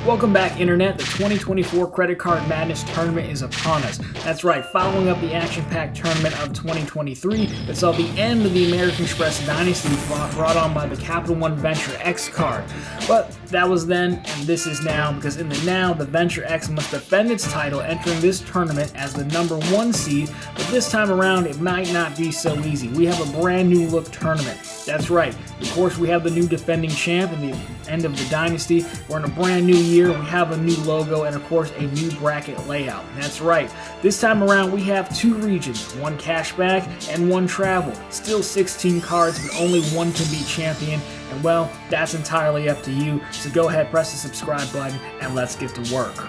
Welcome back, Internet. The 2024 Credit Card Madness Tournament is upon us. That's right, following up the action-packed tournament of 2023 that saw the end of the American Express dynasty brought on by the Capital One Venture X card. But that was then, and this is now, because in the now, the Venture X must defend its title entering this tournament as the number 1 seed, but this time around it might not be so easy. We have a brand new look tournament. That's right. Of course, we have the new defending champ and the end of the dynasty. We're in a brand new year. We have a new logo and, of course, a new bracket layout. That's right. This time around, we have 2 regions, 1 cashback and 1 travel. Still 16 cards, but only 1 can be champion. And, well, that's entirely up to you. So go ahead, press the subscribe button, and let's get to work.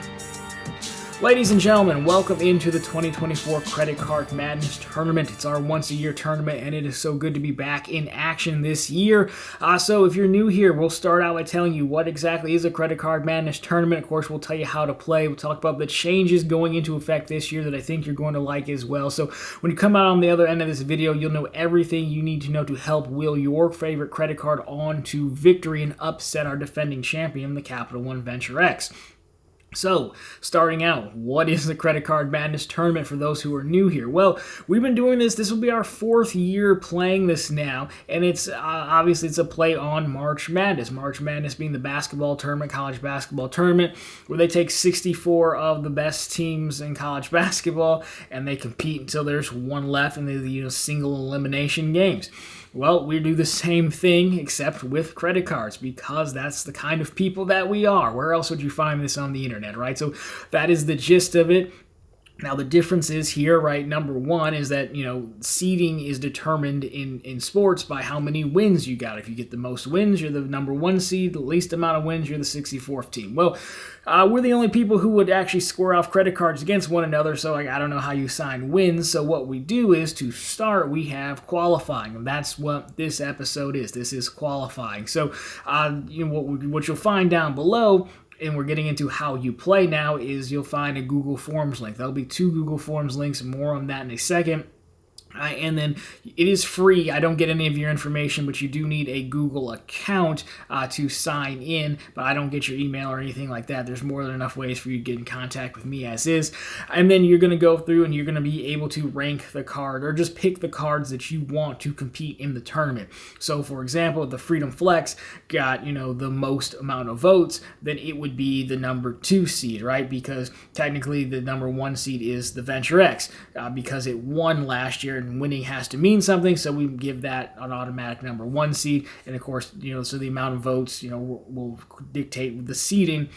Ladies and gentlemen, welcome into the 2024 Credit Card Madness Tournament. It's our once-a-year tournament, and it is so good to be back in action this year. So if you're new here, we'll start out by telling you what exactly is a Credit Card Madness Tournament. Of course, we'll tell you how to play. We'll talk about the changes going into effect this year that I think you're going to like as well. So when you come out on the other end of this video, you'll know everything you need to know to help wheel your favorite credit card on to victory and upset our defending champion, the Capital One Venture X. So, starting out, what is the Credit Card Madness Tournament for those who are new here? Well, we've been doing this will be our 4th year playing this now, and it's obviously it's a play on March Madness. March Madness being the basketball tournament, college basketball tournament, where they take 64 of the best teams in college basketball, and they compete until there's 1 left in the single elimination games. Well, we do the same thing except with credit cards because that's the kind of people that we are. Where else would you find this on the internet, right? So that is the gist of it. Now, the difference is here, right, number 1 is that, seeding is determined in sports by how many wins you got. If you get the most wins, you're the number 1 seed. The least amount of wins, you're the 64th team. Well, we're the only people who would actually square off credit cards against one another, so I don't know how you assign wins. So what we do is, to start, we have qualifying, and that's what this episode is. This is qualifying. So what you'll find down below, and we're getting into how you play now, is you'll find a Google Forms link. There'll be 2 Google Forms links, more on that in a second. And then it is free. I don't get any of your information, but you do need a Google account to sign in, but I don't get your email or anything like that. There's more than enough ways for you to get in contact with me as is. And then you're going to go through and you're going to be able to rank the card or just pick the cards that you want to compete in the tournament. So, for example, the Freedom Flex got, the most amount of votes, then it would be the number 2 seed, right? Because technically the number 1 seed is the Venture X because it won last year. And winning has to mean something, so we give that an automatic number 1 seed. And of course, so the amount of votes, will dictate the seeding.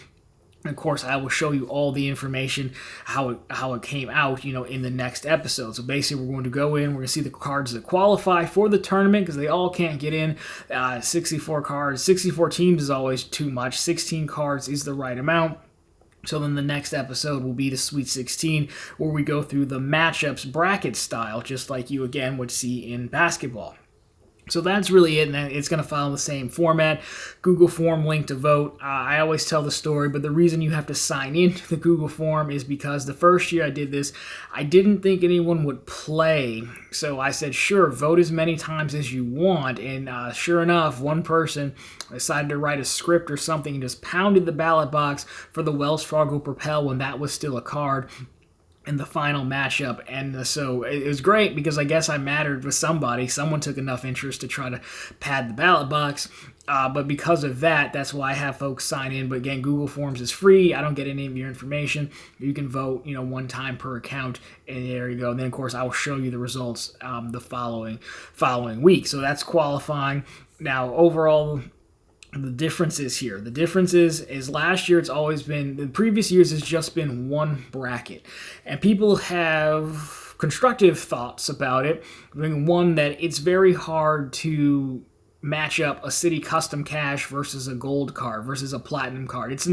And of course, I will show you all the information, how it came out, in the next episode. So basically, we're going to go in, we're going to see the cards that qualify for the tournament, because they all can't get in. 64 cards, 64 teams is always too much. 16 cards is the right amount. So then the next episode will be the Sweet 16, where we go through the matchups bracket style, just like you again would see in basketball. So that's really it, and it's going to follow the same format. Google form link to vote. I always tell the story, but the reason you have to sign into the Google form is because the first year I did this, I didn't think anyone would play. So I said, sure, vote as many times as you want. And sure enough, one person decided to write a script or something and just pounded the ballot box for the Wells Fargo Propel when that was still a card in the final matchup. And so it was great because I guess I mattered with somebody. Someone took enough interest to try to pad the ballot box. But because of that, that's why I have folks sign in. But again, Google Forms is free. I don't get any of your information. You can vote, 1 time per account, and there you go. And then, of course, I will show you the results the following week. So that's qualifying. Now, overall, the differences here. The differences is last year the previous years has just been 1 bracket. And people have constructive thoughts about it. One, that it's very hard to match up a City Custom Cash versus a gold card versus a platinum card. There's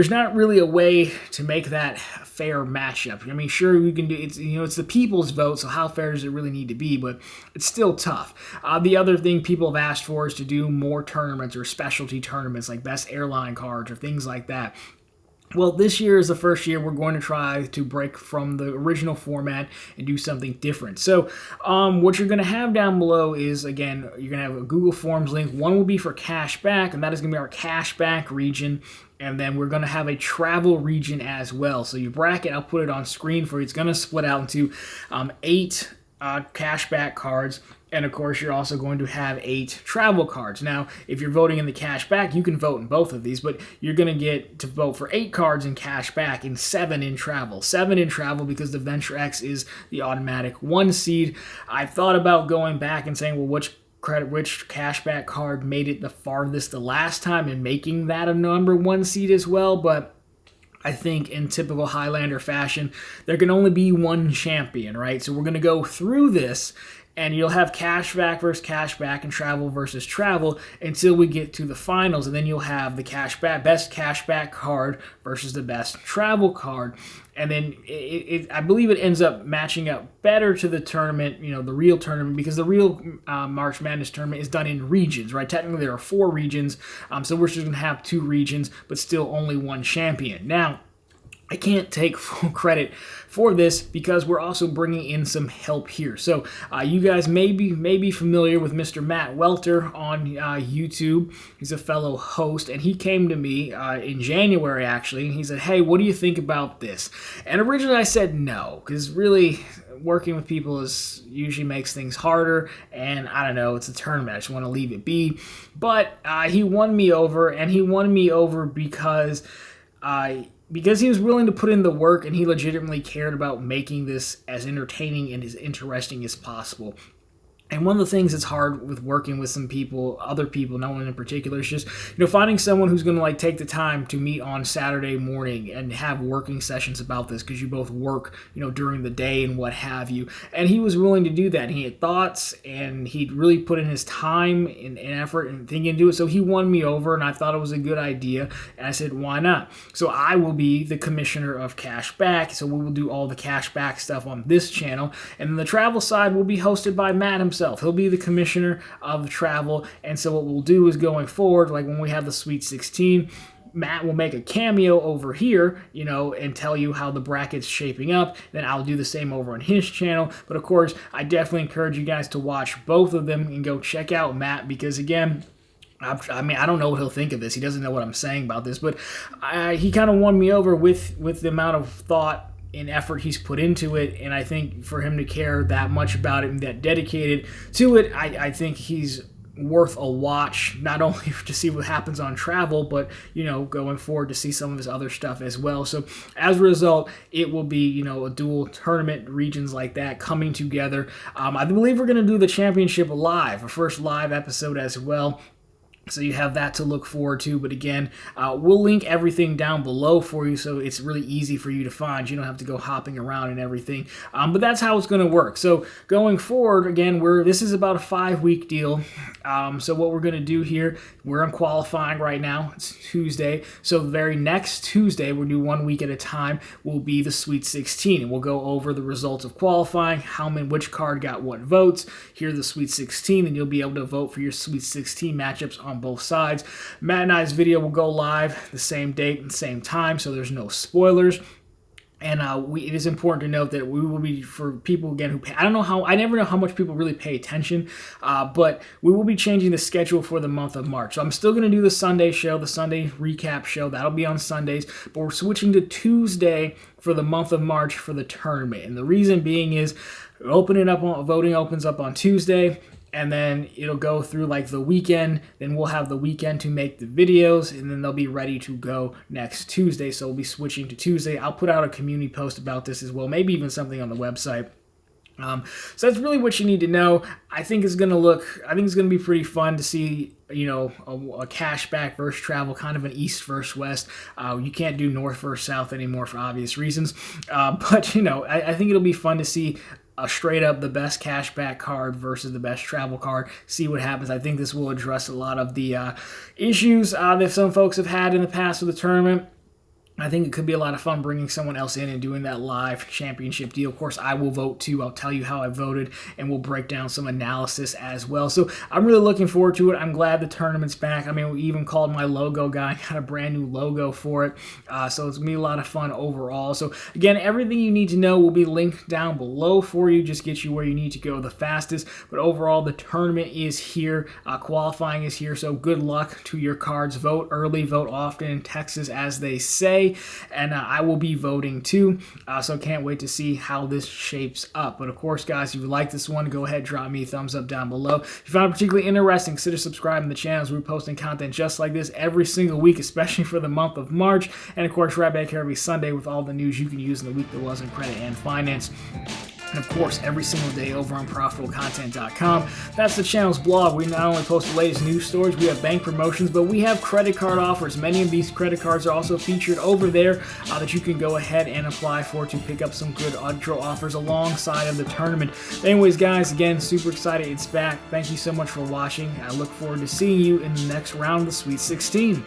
not really a way to make that fair matchup. I mean, sure, we can do it's the people's vote, so how fair does it really need to be? But it's still tough. The other thing people have asked for is to do more tournaments or specialty tournaments like best airline cards or things like that. Well, this year is the first year we're going to try to break from the original format and do something different. So what you're going to have down below is, again, you're going to have a Google Forms link. One will be for cashback, and that is going to be our cashback region. And then we're going to have a travel region as well. So your bracket, I'll put it on screen for you. It's going to split out into 8 cashback cards. And of course, you're also going to have 8 travel cards. Now, if you're voting in the cashback, you can vote in both of these, but you're going to get to vote for 8 cards in cashback and 7 in travel. 7 in travel because the Venture X is the automatic 1 seed. I thought about going back and saying, well, which cashback card made it the farthest the last time and making that a number 1 seed as well, but I think in typical Highlander fashion, there can only be one champion, right? So we're going to go through this, and you'll have cashback versus cashback and travel versus travel until we get to the finals, and then you'll have the best cashback card versus the best travel card. And then I believe it ends up matching up better to the tournament, the real tournament, because the real March Madness tournament is done in regions, right? Technically, there are 4 regions, so we're just going to have 2 regions, but still only 1 champion. Now, I can't take full credit for this because we're also bringing in some help here. So you guys may be familiar with Mr. Matt Welter on YouTube. He's a fellow host, and he came to me in January, actually, and he said, hey, what do you think about this? And originally I said no, because really working with people usually makes things harder, and I don't know, it's a tournament. I just want to leave it be. But he won me over, and he won me over because he was willing to put in the work, and he legitimately cared about making this as entertaining and as interesting as possible. And one of the things that's hard with working with some people, other people, no one in particular, is just, finding someone who's going to take the time to meet on Saturday morning and have working sessions about this, because you both work, during the day and what have you. And he was willing to do that. He had thoughts, and he'd really put in his time and effort and thinking to do it. So he won me over, and I thought it was a good idea. And I said, why not? So I will be the commissioner of Cashback. So we will do all the Cashback stuff on this channel. And then the travel side will be hosted by Matt himself. He'll be the commissioner of travel, and so what we'll do is going forward, like when we have the Sweet 16, Matt will make a cameo over here, and tell you how the bracket's shaping up. Then I'll do the same over on his channel. But of course, I definitely encourage you guys to watch both of them and go check out Matt, because again, I don't know what he'll think of this. He doesn't know what I'm saying about this, but he kind of won me over with the amount of thought and effort he's put into it, and I think for him to care that much about it and that dedicated to it, I think he's worth a watch, not only to see what happens on travel, but going forward to see some of his other stuff as well. So as a result, it will be a dual tournament, regions like that coming together. I believe we're going to do the championship live, a first live episode as well. So you have that to look forward to. But again, we'll link everything down below for you, so it's really easy for you to find. You don't have to go hopping around and everything. But that's how it's going to work. So going forward, again, this is about a 5-week deal. So what we're going to do here, we're in qualifying right now. It's Tuesday. So the very next Tuesday, we'll do 1 week at a time, will be the Sweet 16. And we'll go over the results of qualifying, which card got what votes. Here are the Sweet 16, and you'll be able to vote for your Sweet 16 matchups on both sides. Matt and I's video will go live the same date and same time, so there's no spoilers. And it is important to note that we will be, for people again who pay, I never know how much people really pay attention, but we will be changing the schedule for the month of March. So I'm still going to do the Sunday show, the Sunday recap show. That'll be on Sundays, but we're switching to Tuesday for the month of March for the tournament. And the reason being is voting opens up on Tuesday, and then it'll go through the weekend. Then we'll have the weekend to make the videos, and then they'll be ready to go next Tuesday. So we'll be switching to Tuesday. I'll put out a community post about this as well, maybe even something on the website. So that's really what you need to know. I think it's going to be pretty fun to see, a cashback versus travel, kind of an east versus west. You can't do north versus south anymore for obvious reasons. But, I think it'll be fun to see straight up the best cashback card versus the best travel card, see what happens. I think this will address a lot of the issues that some folks have had in the past with the tournament. I think it could be a lot of fun bringing someone else in and doing that live championship deal. Of course, I will vote too. I'll tell you how I voted, and we'll break down some analysis as well. So I'm really looking forward to it. I'm glad the tournament's back. I mean, we even called my logo guy, got a brand new logo for it. So it's going to be a lot of fun overall. So again, everything you need to know will be linked down below for you. Just get you where you need to go the fastest. But overall, the tournament is here. Qualifying is here. So good luck to your cards. Vote early, vote often in Texas, as they say. And I will be voting too, so can't wait to see how this shapes up. But of course, guys, if you like this one, go ahead, drop me a thumbs up down below. If you found it particularly interesting, consider subscribing to the channel, as we're posting content just like this every single week, especially for the month of March. And of course, right back here every Sunday with all the news you can use in the week that was in credit and finance. And of course, every single day over on ProfitableContent.com. That's the channel's blog. We not only post the latest news stories, we have bank promotions, but we have credit card offers. Many of these credit cards are also featured over there that you can go ahead and apply for to pick up some good intro offers alongside of the tournament. But anyways, guys, again, super excited it's back. Thank you so much for watching. I look forward to seeing you in the next round of the Sweet 16.